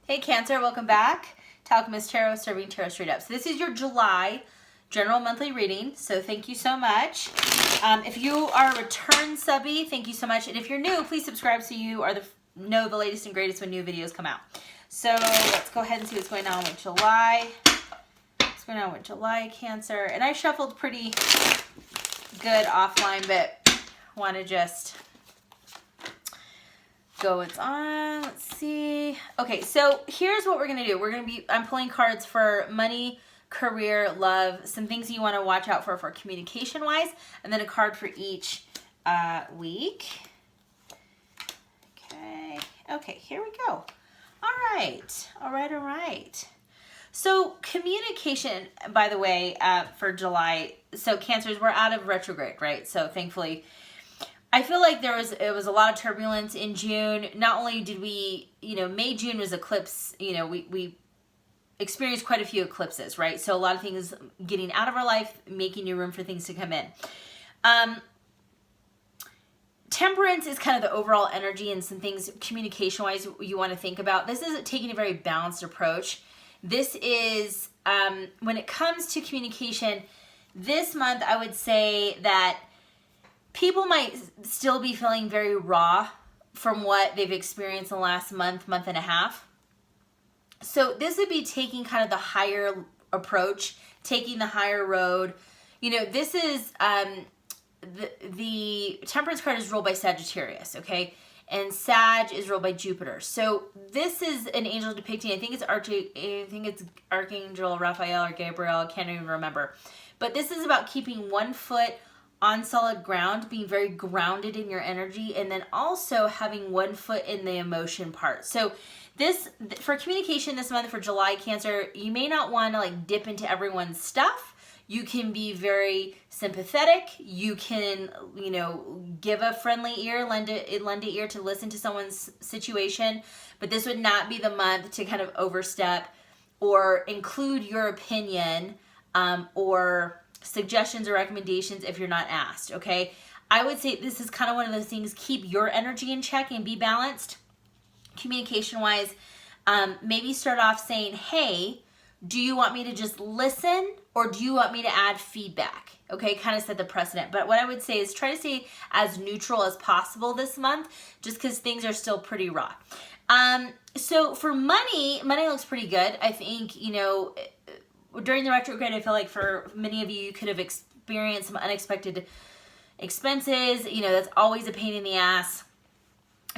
Hey Cancer, welcome back to Owlchemist Tarot, serving tarot straight up. So this is your July general monthly reading, so thank you so much. If you are a return subby, thank you so much. And if you're new, please subscribe so you are know the latest and greatest when new videos come out. So let's go ahead and see what's going on with July. What's going on with July, Cancer? And I shuffled pretty good offline, but want to just go what's on. Let's see. Okay, so here's what we're gonna do. I'm pulling cards for money, career, love, some things you want to watch out for communication wise, and then a card for each week. Okay, here we go. All right. So communication, by the way, for July, so Cancers, we're out of retrograde, right? So thankfully, I feel like it was a lot of turbulence in June. Not only did we, May, June was eclipse, we experienced quite a few eclipses, right? So a lot of things getting out of our life, making new room for things to come in. Temperance is kind of the overall energy and some things communication-wise you want to think about. This is taking a very balanced approach. This is, when it comes to communication, this month I would say that people might still be feeling very raw from what they've experienced in the last month and a half. So this would be taking kind of the higher approach, taking the higher road. This is, the Temperance card is ruled by Sagittarius, okay? And Sag is ruled by Jupiter. So this is an angel depicting, I think it's Archangel Raphael or Gabriel, I can't even remember. But this is about keeping one foot on solid ground, being very grounded in your energy, and then also having one foot in the emotion part. So this, for communication this month for July, Cancer, you may not want to dip into everyone's stuff. You can be very sympathetic. You can, give a friendly ear, lend an ear to listen to someone's situation. But this would not be the month to kind of overstep or include your opinion or suggestions or recommendations if you're not asked, okay? I would say this is kind of one of those things, keep your energy in check and be balanced. Communication-wise, maybe start off saying, hey, do you want me to just listen or do you want me to add feedback? Okay, kind of set the precedent. But what I would say is try to stay as neutral as possible this month just because things are still pretty raw. So for money looks pretty good. I think, during the retrograde, I feel like for many of you could have experienced some unexpected expenses. That's always a pain in the ass.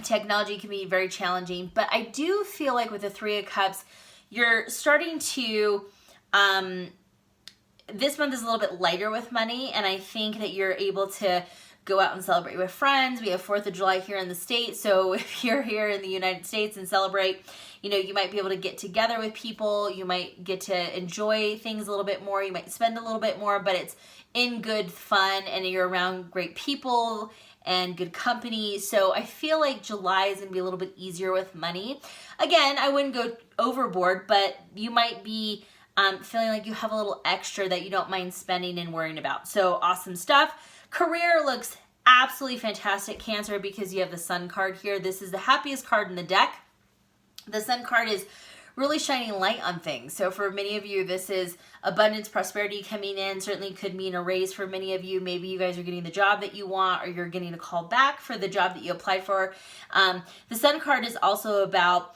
Technology can be very challenging. But I do feel like with the Three of Cups, you're starting to, this month is a little bit lighter with money, and I think that you're able to go out and celebrate with friends. We have 4th of July here in the States, so if you're here in the United States and celebrate, you might be able to get together with people. You might get to enjoy things a little bit more. You might spend a little bit more, but it's in good fun, and you're around great people and good company. So I feel like July is going to be a little bit easier with money. Again, I wouldn't go overboard, but you might be feeling like you have a little extra that you don't mind spending and worrying about. So awesome stuff. Career looks absolutely fantastic, Cancer, because you have the Sun card here. This is the happiest card in the deck. The Sun card is really shining light on things. So for many of you, this is abundance, prosperity coming in. Certainly could mean a raise for many of you. Maybe you guys are getting the job that you want, or you're getting a call back for the job that you applied for. The Sun card is also about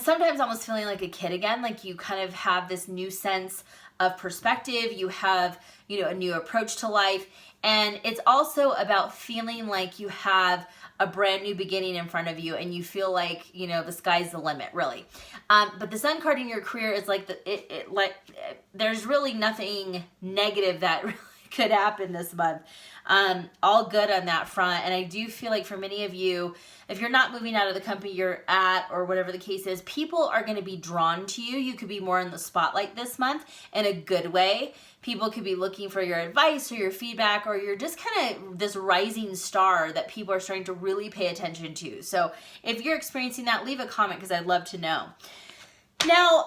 sometimes almost feeling like a kid again, like you kind of have this new sense of perspective. You have, a new approach to life. And it's also about feeling like you have a brand new beginning in front of you, and you feel like, the sky's the limit, really. But the Sun card in your career is like, there's really nothing negative that really could happen this month. All good on that front. And I do feel like for many of you, if you're not moving out of the company you're at or whatever the case is, people are going to be drawn to you. You could be more in the spotlight this month in a good way. People could be looking for your advice or your feedback, or you're just kind of this rising star that people are starting to really pay attention to. So if you're experiencing that, leave a comment because I'd love to know. Now,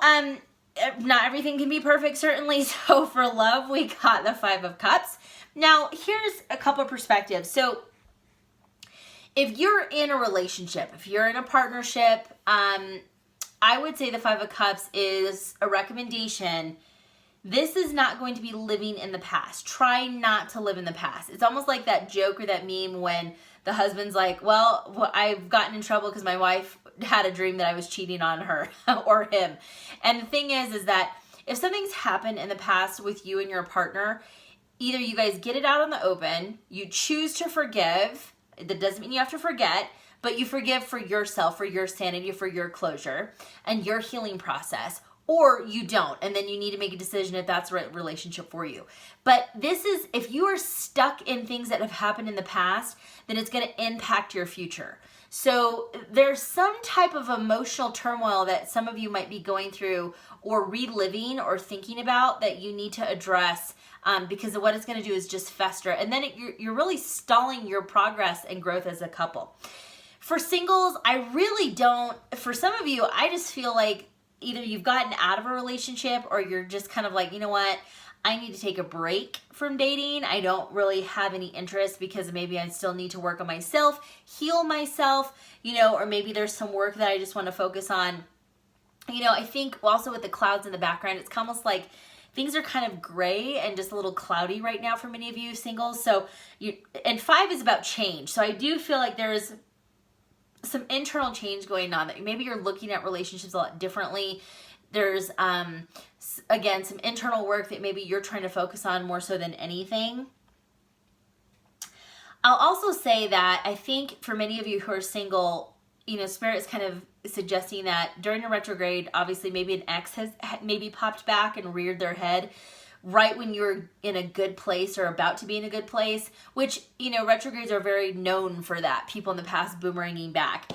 not everything can be perfect, certainly. So for love, we got the 5 of Cups. Now, here's a couple of perspectives. So if you're in a relationship, if you're in a partnership, I would say the Five of Cups is a recommendation. This is not going to be living in the past. Try not to live in the past. It's almost like that joke or that meme when the husband's like, well, I've gotten in trouble because my wife had a dream that I was cheating on her or him. And the thing is that if something's happened in the past with you and your partner, either you guys get it out in the open, you choose to forgive. That doesn't mean you have to forget, but you forgive for yourself, for your sanity, for your closure and your healing process, or you don't. And then you need to make a decision if that's the right relationship for you. But this is, if you are stuck in things that have happened in the past, then it's going to impact your future. So there's some type of emotional turmoil that some of you might be going through or reliving or thinking about that you need to address, because what it's going to do is just fester. And then you're really stalling your progress and growth as a couple. For singles, I really don't. For some of you, I just feel like either you've gotten out of a relationship or you're just kind of like, you know what? I need to take a break from dating. I don't really have any interest because maybe I still need to work on myself, heal myself, or maybe there's some work that I just want to focus on. I think also with the clouds in the background, it's almost like things are kind of gray and just a little cloudy right now for many of you singles. And 5 is about change. So I do feel like there's some internal change going on, that maybe you're looking at relationships a lot differently. There's, again, some internal work that maybe you're trying to focus on more so than anything. I'll also say that I think for many of you who are single, Spirit's kind of suggesting that during a retrograde, obviously maybe an ex has maybe popped back and reared their head right when you're in a good place or about to be in a good place, which, retrogrades are very known for that. People in the past boomeranging back.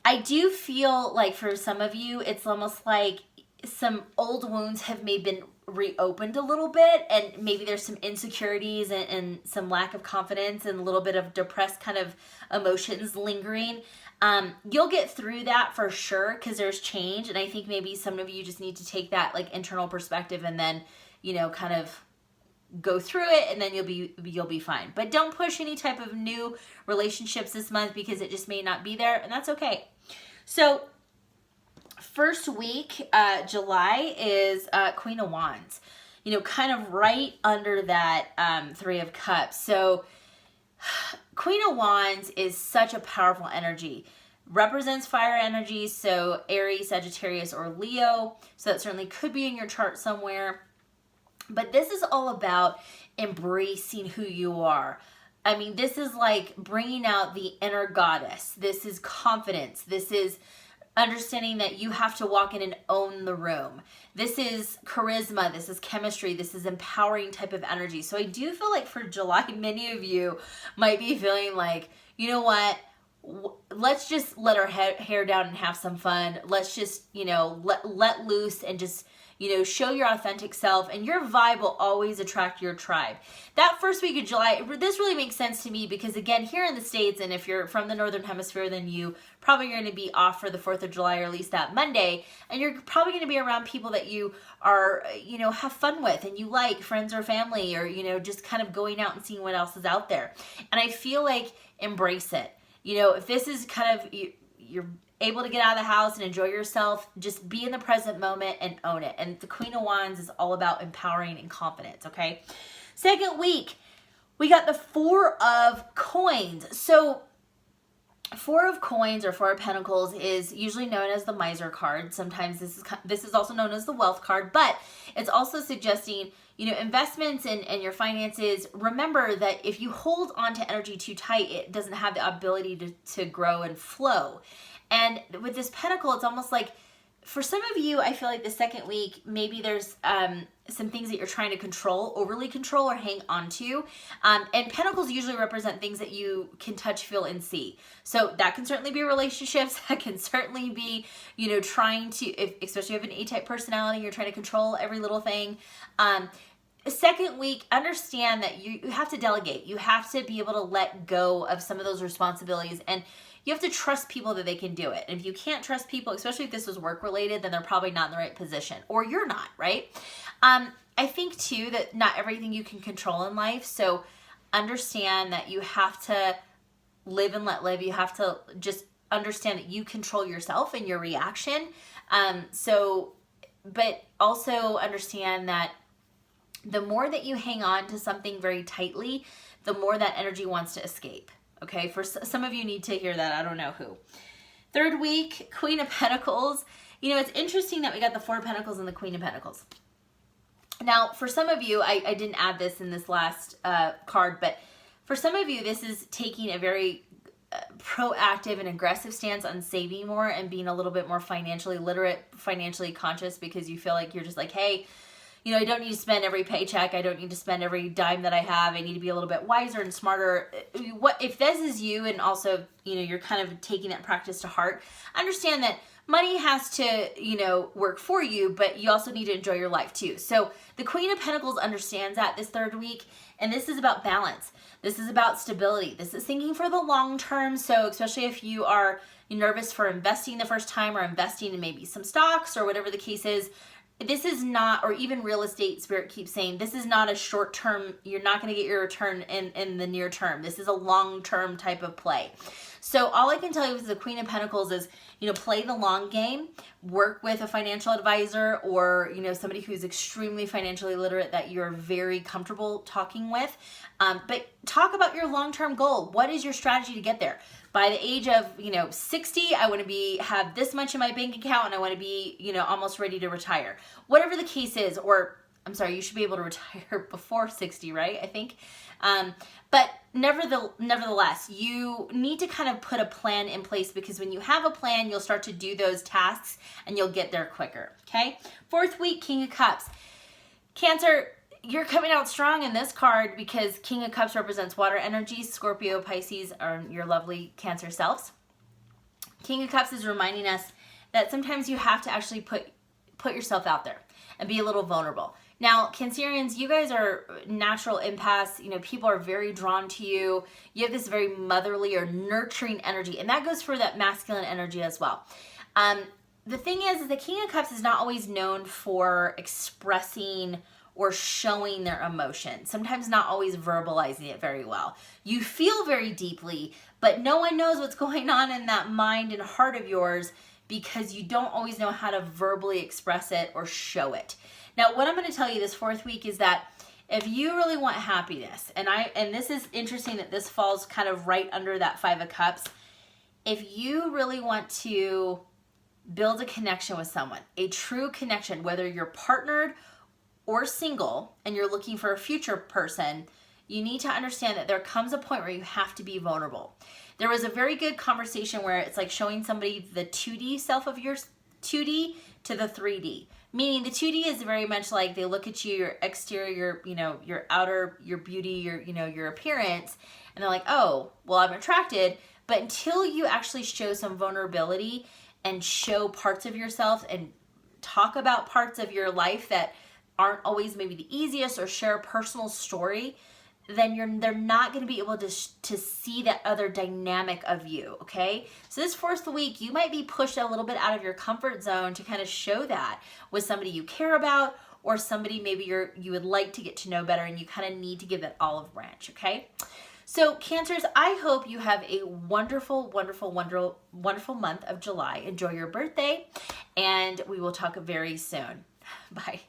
I do feel like for some of you, it's almost like some old wounds have maybe been reopened a little bit, and maybe there's some insecurities and some lack of confidence and a little bit of depressed kind of emotions lingering. You'll get through that for sure because there's change, and I think maybe some of you just need to take that like internal perspective and then kind of go through it, and then you'll be fine. But don't push any type of new relationships this month because it just may not be there, and that's okay. So first week, July, is Queen of Wands, kind of right under that 3 of Cups. So Queen of Wands is such a powerful energy. Represents fire energy, so Aries, Sagittarius, or Leo. So that certainly could be in your chart somewhere. But this is all about embracing who you are. I mean, this is like bringing out the inner goddess. This is confidence. This is understanding that you have to walk in and own the room. This is charisma. This is chemistry. This is empowering type of energy. So I do feel like for July, many of you might be feeling like, you know what? Let's just let our hair down and have some fun. Let's just, let loose and just, show your authentic self, and your vibe will always attract your tribe. That first week of July, this really makes sense to me because, again, here in the States, and if you're from the Northern Hemisphere, then you probably are going to be off for the 4th of July, or at least that Monday, and you're probably going to be around people that you are, have fun with, and you like, friends or family, or, just kind of going out and seeing what else is out there. And I feel like embrace it. If this is kind of, you're able to get out of the house and enjoy yourself, just be in the present moment and own it. And the Queen of Wands is all about empowering and confidence, okay? Second week, we got the 4 of Coins. So 4 of Coins or 4 of Pentacles is usually known as the Miser card. Sometimes this is also known as the Wealth card, but it's also suggesting, investments and your finances. Remember that if you hold on to energy too tight, it doesn't have the ability to grow and flow. And with this Pentacle, it's almost like, for some of you, I feel like the second week, maybe there's some things that you're trying to overly control or hang on to. And Pentacles usually represent things that you can touch, feel, and see. So that can certainly be relationships. That can certainly be, trying to, especially if you have an A-type personality, you're trying to control every little thing. Second week, understand that you have to delegate. You have to be able to let go of some of those responsibilities, and you have to trust people that they can do it. And if you can't trust people, especially if this was work related, then they're probably not in the right position, or you're not, right? I think too that not everything you can control in life. So understand that you have to live and let live. You have to just understand that you control yourself and your reaction. But also understand that the more that you hang on to something very tightly, the more that energy wants to escape. Okay, for some of you need to hear that. I don't know who. Third week, Queen of Pentacles. You know, it's interesting that we got the Four of Pentacles and the Queen of Pentacles. Now, for some of you, I didn't add this in this last card, but for some of you, this is taking a very proactive and aggressive stance on saving more and being a little bit more financially literate, financially conscious, because you feel like you're just like, hey, you know, I don't need to spend every paycheck. I don't need to spend every dime that I have. I need to be a little bit wiser and smarter. What if this is you, and also, you know, you're kind of taking that practice to heart? Understand that money has to, you know, work for you, but you also need to enjoy your life too. So the Queen of Pentacles understands that this third week, and this is about balance. This is about stability. This is thinking for the long term. So especially if you are nervous for investing the first time, or investing in maybe some stocks or whatever the case is, this is not, or even real estate, Spirit keeps saying, this is not a short term, you're not going to get your return in the near term. This is a long term type of play. So all I can tell you with the Queen of Pentacles is, you know, play the long game, work with a financial advisor, or, you know, somebody who's extremely financially literate that you're very comfortable talking with. But talk about your long-term goal. What is your strategy to get there? By the age of, you know, 60, I want to have this much in my bank account, and I want to be, you know, almost ready to retire. Whatever the case is, or I'm sorry, you should be able to retire before 60, right? I think. But nevertheless, you need to kind of put a plan in place, because when you have a plan, you'll start to do those tasks and you'll get there quicker. Okay. Fourth week, King of Cups. Cancer, you're coming out strong in this card because King of Cups represents water energy. Scorpio, Pisces are your lovely Cancer selves. King of Cups is reminding us that sometimes you have to actually put yourself out there and be a little vulnerable. Now, Cancerians, you guys are natural empaths. You know, people are very drawn to you. You have this very motherly or nurturing energy, and that goes for that masculine energy as well. The thing is the King of Cups is not always known for expressing or showing their emotion. Sometimes not always verbalizing it very well. You feel very deeply, but no one knows what's going on in that mind and heart of yours, because you don't always know how to verbally express it or show it. Now, what I'm going to tell you this fourth week is that if you really want happiness, and this is interesting that this falls kind of right under that Five of Cups. If you really want to build a connection with someone, a true connection, whether you're partnered or single and you're looking for a future person, you need to understand that there comes a point where you have to be vulnerable. There was a very good conversation where it's like showing somebody the 2D self of yours, 2D to the 3D. Meaning the 2D is very much like they look at you, your exterior, you know, your outer, your beauty, your, you know, your appearance, and they're like, oh, well, I'm attracted. But until you actually show some vulnerability and show parts of yourself and talk about parts of your life that aren't always maybe the easiest, or share a personal story, then they're not going to be able to see that other dynamic of you, okay? So this fourth week, you might be pushed a little bit out of your comfort zone to kind of show that with somebody you care about, or somebody maybe you would like to get to know better, and you kind of need to give that olive branch, okay? So Cancers, I hope you have a wonderful, wonderful, wonderful, wonderful month of July. Enjoy your birthday, and we will talk very soon. Bye.